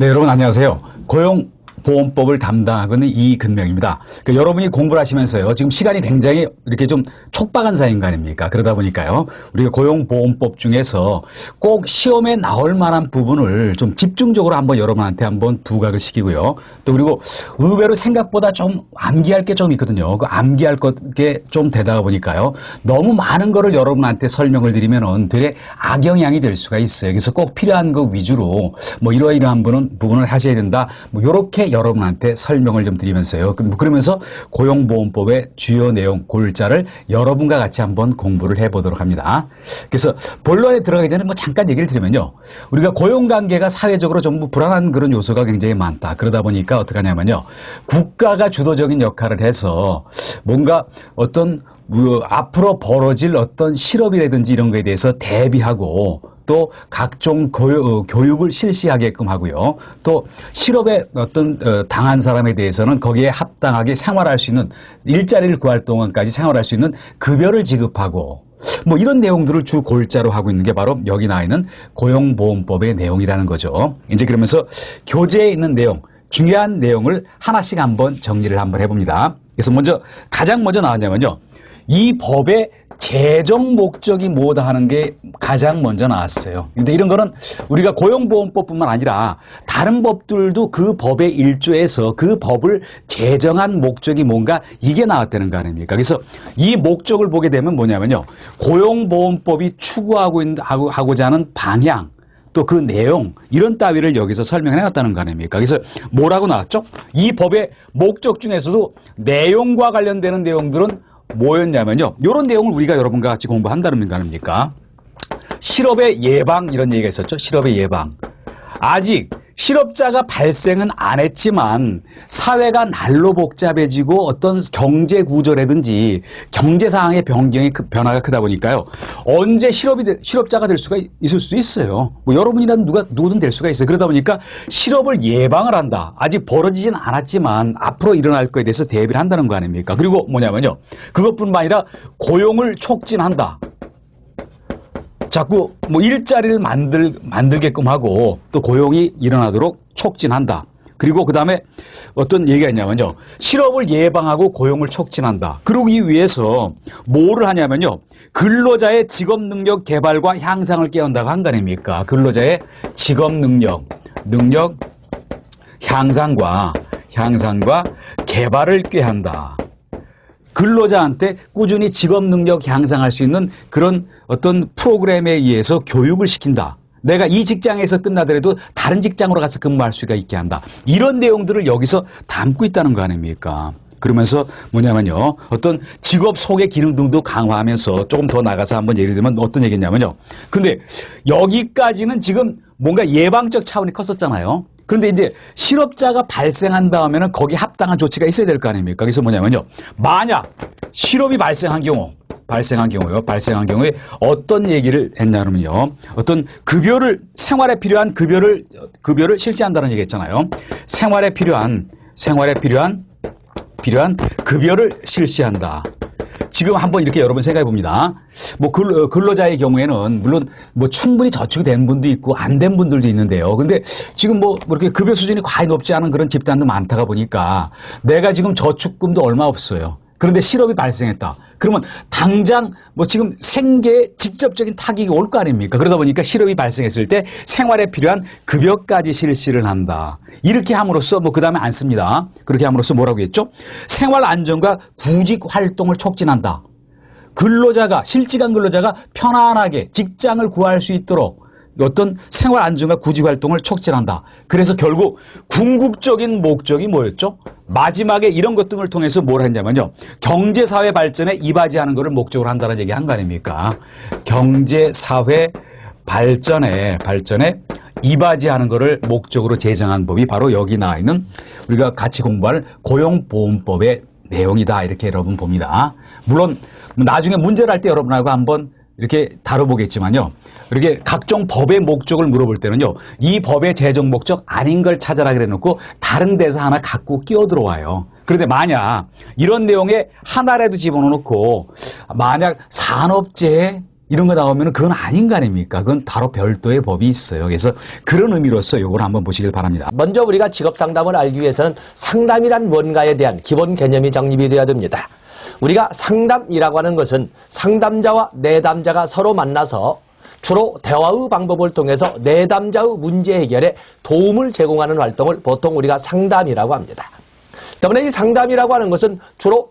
네, 여러분 안녕하세요. 고용보험법을 담당하고는 이근명입니다. 그러니까 여러분이 공부를 하시면서요. 지금 시간이 굉장히 이렇게 좀 촉박한 사이인 거 아닙니까? 그러다 보니까요. 우리가 고용보험법 중에서 꼭 시험에 나올 만한 부분을 좀 집중적으로 한번 여러분한테 한번 부각을 시키고요. 또 그리고 의외로 생각보다 좀 암기할 게 좀 있거든요. 그 암기할 게 좀 되다 보니까요. 너무 많은 거를 여러분한테 설명을 드리면은 되게 악영향이 될 수가 있어요. 그래서 꼭 필요한 거 위주로 뭐 이러이러한 부분을 하셔야 된다. 뭐 이렇게 여러분한테 설명을 좀 드리면서요. 그러면서 고용보험법의 주요 내용 골자를 여러분과 같이 한번 공부를 해보도록 합니다. 그래서 본론에 들어가기 전에 뭐 잠깐 얘기를 드리면요. 우리가 고용관계가 사회적으로 전부 불안한 그런 요소가 굉장히 많다. 그러다 보니까 어떻게 하냐면요. 국가가 주도적인 역할을 해서 뭔가 어떤 앞으로 벌어질 어떤 실업이라든지 이런 거에 대해서 대비하고 또 각종 교육을 실시하게끔 하고요. 또 실업에 어떤 당한 사람에 대해서는 거기에 합당하게 생활할 수 있는 일자리를 구할 동안까지 생활할 수 있는 급여를 지급하고 뭐 이런 내용들을 주 골자로 하고 있는 게 바로 여기 나와 있는 고용보험법의 내용이라는 거죠. 이제 그러면서 교재에 있는 내용, 중요한 내용을 하나씩 한번 정리를 한번 해봅니다. 그래서 가장 먼저 나왔냐면요. 이 법의 재정 목적이 뭐다 하는 게 가장 먼저 나왔어요. 근데 이런 거는 우리가 고용보험법뿐만 아니라 다른 법들도 그 법의 일조에서 그 법을 제정한 목적이 뭔가 이게 나왔다는 거 아닙니까? 그래서 이 목적을 보게 되면 뭐냐면요. 고용보험법이 추구하고자 하는 방향 또 그 내용 이런 따위를 여기서 설명해 놨다는 거 아닙니까? 그래서 뭐라고 나왔죠? 이 법의 목적 중에서도 내용과 관련되는 내용들은 뭐였냐면요. 이런 내용을 우리가 여러분과 같이 공부한다는 거 아닙니까? 실업의 예방 이런 얘기가 있었죠. 실업의 예방. 아직 실업자가 발생은 안 했지만 사회가 날로 복잡해지고 어떤 경제 구조라든지 경제 상황의 변화가 크다 보니까요. 언제 실업자가 될 수가 있을 수도 있어요. 뭐 여러분이라든 누구든 될 수가 있어요. 그러다 보니까 실업을 예방을 한다. 아직 벌어지진 않았지만 앞으로 일어날 거에 대해서 대비를 한다는 거 아닙니까? 그리고 뭐냐면요. 그것뿐만 아니라 고용을 촉진한다. 자꾸 뭐 일자리를 만들게끔 하고 또 고용이 일어나도록 촉진한다. 그리고 그 다음에 어떤 얘기가 있냐면요. 실업을 예방하고 고용을 촉진한다. 그러기 위해서 뭐를 하냐면요. 근로자의 직업 능력 개발과 향상을 깨운다고 한 거 아닙니까? 근로자의 직업 능력 향상과 개발을 꾀한다. 근로자한테 꾸준히 직업 능력 향상할 수 있는 그런 어떤 프로그램에 의해서 교육을 시킨다. 내가 이 직장에서 끝나더라도 다른 직장으로 가서 근무할 수가 있게 한다. 이런 내용들을 여기서 담고 있다는 거 아닙니까? 그러면서 뭐냐면요. 어떤 직업 소개 기능 등도 강화하면서 조금 더 나가서 한번 예를 들면 어떤 얘기냐면요. 근데 여기까지는 지금 뭔가 예방적 차원이 컸었잖아요. 그런데 이제 실업자가 발생한 다음에는 거기에 합당한 조치가 있어야 될 거 아닙니까? 그래서 뭐냐면요. 만약 실업이 발생한 경우에 어떤 얘기를 했냐면요. 어떤 생활에 필요한 급여를 실시한다는 얘기 했잖아요. 생활에 필요한 급여를 실시한다. 지금 한번 이렇게 여러분 생각해 봅니다. 뭐 근로자의 경우에는 물론 뭐 충분히 저축이 된 분도 있고 안 된 분들도 있는데요. 근데 지금 뭐 이렇게 급여 수준이 과히 높지 않은 그런 집단도 많다가 보니까 내가 지금 저축금도 얼마 없어요. 그런데 실업이 발생했다. 그러면 당장 뭐 지금 생계에 직접적인 타격이 올 거 아닙니까? 그러다 보니까 실업이 발생했을 때 생활에 필요한 급여까지 실시를 한다. 이렇게 함으로써 뭐 그다음에 안 씁니다. 그렇게 함으로써 뭐라고 했죠? 생활 안정과 구직 활동을 촉진한다. 실직한 근로자가 편안하게 직장을 구할 수 있도록 어떤 생활 안정과 구직 활동을 촉진한다. 그래서 결국 궁극적인 목적이 뭐였죠? 마지막에 이런 것 등을 통해서 뭘 했냐면요. 경제사회 발전에 이바지하는 것을 목적으로 한다는 얘기 한 거 아닙니까? 경제사회 발전에 이바지하는 것을 목적으로 제정한 법이 바로 여기 나와 있는 우리가 같이 공부할 고용보험법의 내용이다. 이렇게 여러분 봅니다. 물론 나중에 문제를 할 때 여러분하고 한번 이렇게 다뤄보겠지만요. 이렇게 각종 법의 목적을 물어볼 때는요. 이 법의 제정 목적 아닌 걸 찾아라 그래놓고 다른 데서 하나 갖고 끼어 들어와요. 그런데 만약 이런 내용에 하나라도 집어넣고 만약 산업재해 이런 거 나오면 그건 아닌 거 아닙니까? 그건 바로 별도의 법이 있어요. 그래서 그런 의미로서 요걸 한번 보시길 바랍니다. 먼저 우리가 직업 상담을 알기 위해서는 상담이란 뭔가에 대한 기본 개념이 정립이 되어야 됩니다. 우리가 상담이라고 하는 것은 상담자와 내담자가 서로 만나서 주로 대화의 방법을 통해서 내담자의 문제 해결에 도움을 제공하는 활동을 보통 우리가 상담이라고 합니다. 때문에 이 상담이라고 하는 것은 주로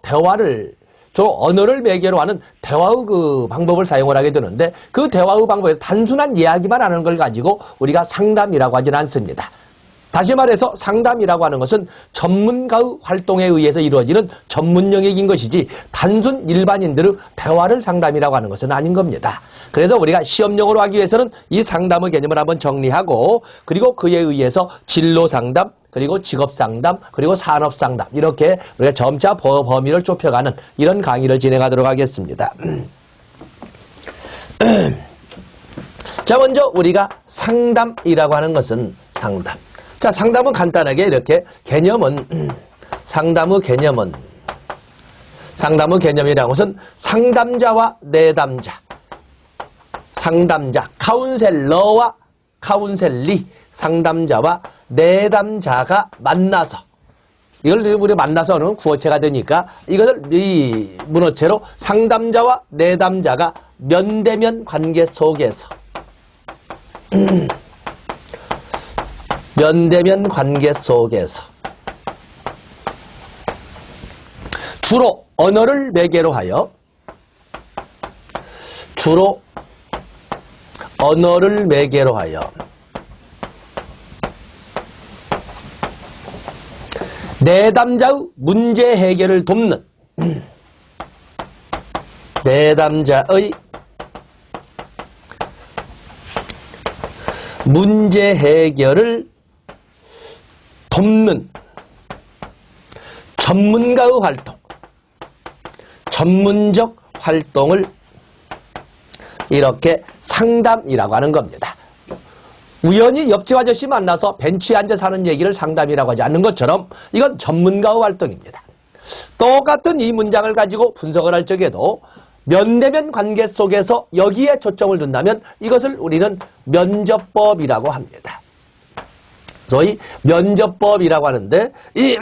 언어를 매개로 하는 대화의 그 방법을 사용을 하게 되는데 그 대화의 방법에 단순한 이야기만 하는 걸 가지고 우리가 상담이라고 하지는 않습니다. 다시 말해서 상담이라고 하는 것은 전문가의 활동에 의해서 이루어지는 전문 영역인 것이지 단순 일반인들의 대화를 상담이라고 하는 것은 아닌 겁니다. 그래서 우리가 시험용어로 하기 위해서는 이 상담의 개념을 한번 정리하고 그리고 그에 의해서 진로 상담, 그리고 직업 상담, 그리고 산업 상담 이렇게 우리가 점차 범위를 좁혀가는 이런 강의를 진행하도록 하겠습니다. 자, 먼저 우리가 상담이라고 하는 것은 상담. 자, 상담은 간단하게 이렇게 상담의 개념이라는 것은 상담자와 내담자, 카운셀러와 카운셀리, 상담자와 내담자가 만나서 이걸 우리 만나서는 구어체가 되니까 이것을 이 문어체로 상담자와 내담자가 면대면 관계 속에서 주로 언어를 매개로 하여 내담자의 문제 해결을 돕는 내담자의 문제 해결을 돕는 전문가의 활동, 전문적 활동을 이렇게 상담이라고 하는 겁니다. 우연히 옆집 아저씨 만나서 벤치에 앉아서 하는 얘기를 상담이라고 하지 않는 것처럼 이건 전문가의 활동입니다. 똑같은 이 문장을 가지고 분석을 할 적에도 면대면 관계 속에서 여기에 초점을 둔다면 이것을 우리는 면접법이라고 합니다. 소위 면접법이라고 하는데 이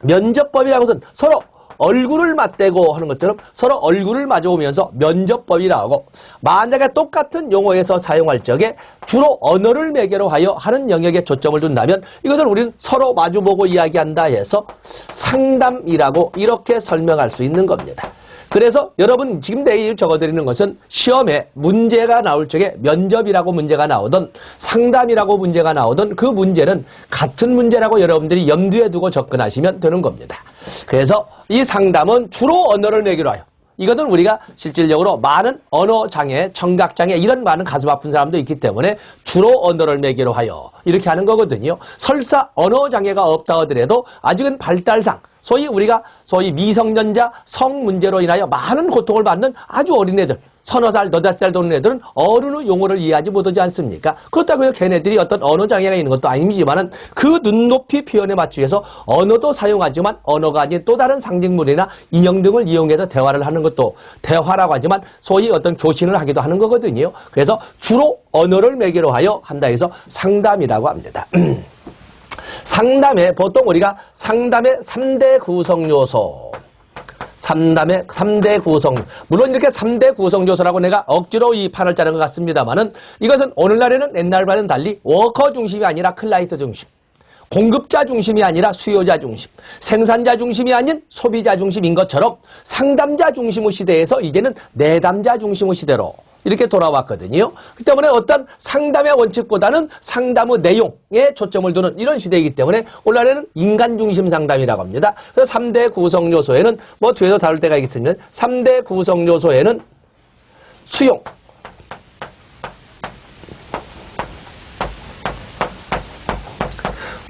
면접법이라는 것은 서로 얼굴을 맞대고 하는 것처럼 서로 얼굴을 마주보면서 면접법이라고 하고 만약에 똑같은 용어에서 사용할 적에 주로 언어를 매개로 하여 하는 영역에 초점을 둔다면 이것을 우리는 서로 마주보고 이야기한다 해서 상담이라고 이렇게 설명할 수 있는 겁니다. 그래서 여러분 지금 내일 적어드리는 것은 시험에 문제가 나올 적에 면접이라고 문제가 나오던 상담이라고 문제가 나오던 그 문제는 같은 문제라고 여러분들이 염두에 두고 접근하시면 되는 겁니다. 그래서 이 상담은 주로 언어를 매개로 하여 이것은 우리가 실질적으로 많은 언어장애, 청각장애 이런 많은 가슴 아픈 사람도 있기 때문에 주로 언어를 매개로 하여 이렇게 하는 거거든요. 설사 언어장애가 없다 하더라도 아직은 발달상 우리가 소위 미성년자 성 문제로 인하여 많은 고통을 받는 아주 어린 애들, 서너 살, 너댓 살 되는 애들은 어른의 용어를 이해하지 못하지 않습니까? 그렇다고 해서 걔네들이 어떤 언어 장애가 있는 것도 아니지만은 그 눈높이 표현에 맞추기 위해서 언어도 사용하지만 언어가 아닌 또 다른 상징물이나 인형 등을 이용해서 대화를 하는 것도 대화라고 하지만 소위 어떤 교신을 하기도 하는 거거든요. 그래서 주로 언어를 매개로 하여 한다 해서 상담이라고 합니다. 상담에 보통 우리가 상담의 3대 구성 요소 상담의 3대 구성 물론 이렇게 3대 구성 요소라고 내가 억지로 이 판을 짜는 것 같습니다만은 이것은 오늘날에는 옛날과는 달리 워커 중심이 아니라 클라이트 중심 공급자 중심이 아니라 수요자 중심 생산자 중심이 아닌 소비자 중심인 것처럼 상담자 중심의 시대에서 이제는 내담자 중심의 시대로 이렇게 돌아왔거든요. 그렇기 때문에 어떤 상담의 원칙보다는 상담의 내용에 초점을 두는 이런 시대이기 때문에 오늘날에는 인간 중심 상담이라고 합니다. 그래서 3대 구성 요소에는 뭐 뒤에도 다룰 때가 있겠습니다. 3대 구성 요소에는 수용,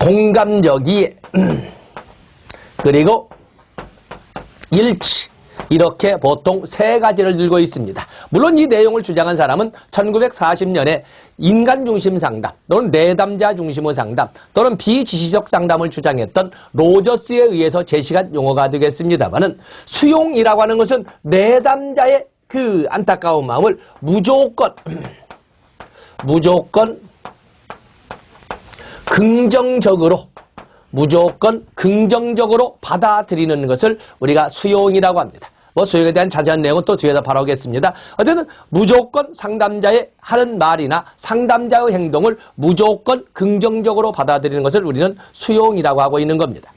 공감적이 그리고 일치 이렇게 보통 세 가지를 들고 있습니다. 물론 이 내용을 주장한 사람은 1940년에 인간 중심 상담 또는 내담자 중심의 상담 또는 비지시적 상담을 주장했던 로저스에 의해서 제시한 용어가 되겠습니다만은 수용이라고 하는 것은 내담자의 그 안타까운 마음을 무조건 긍정적으로 받아들이는 것을 우리가 수용이라고 합니다. 뭐 수용에 대한 자세한 내용은 또 뒤에서 바라보겠습니다. 어쨌든 무조건 상담자의 하는 말이나 상담자의 행동을 무조건 긍정적으로 받아들이는 것을 우리는 수용이라고 하고 있는 겁니다.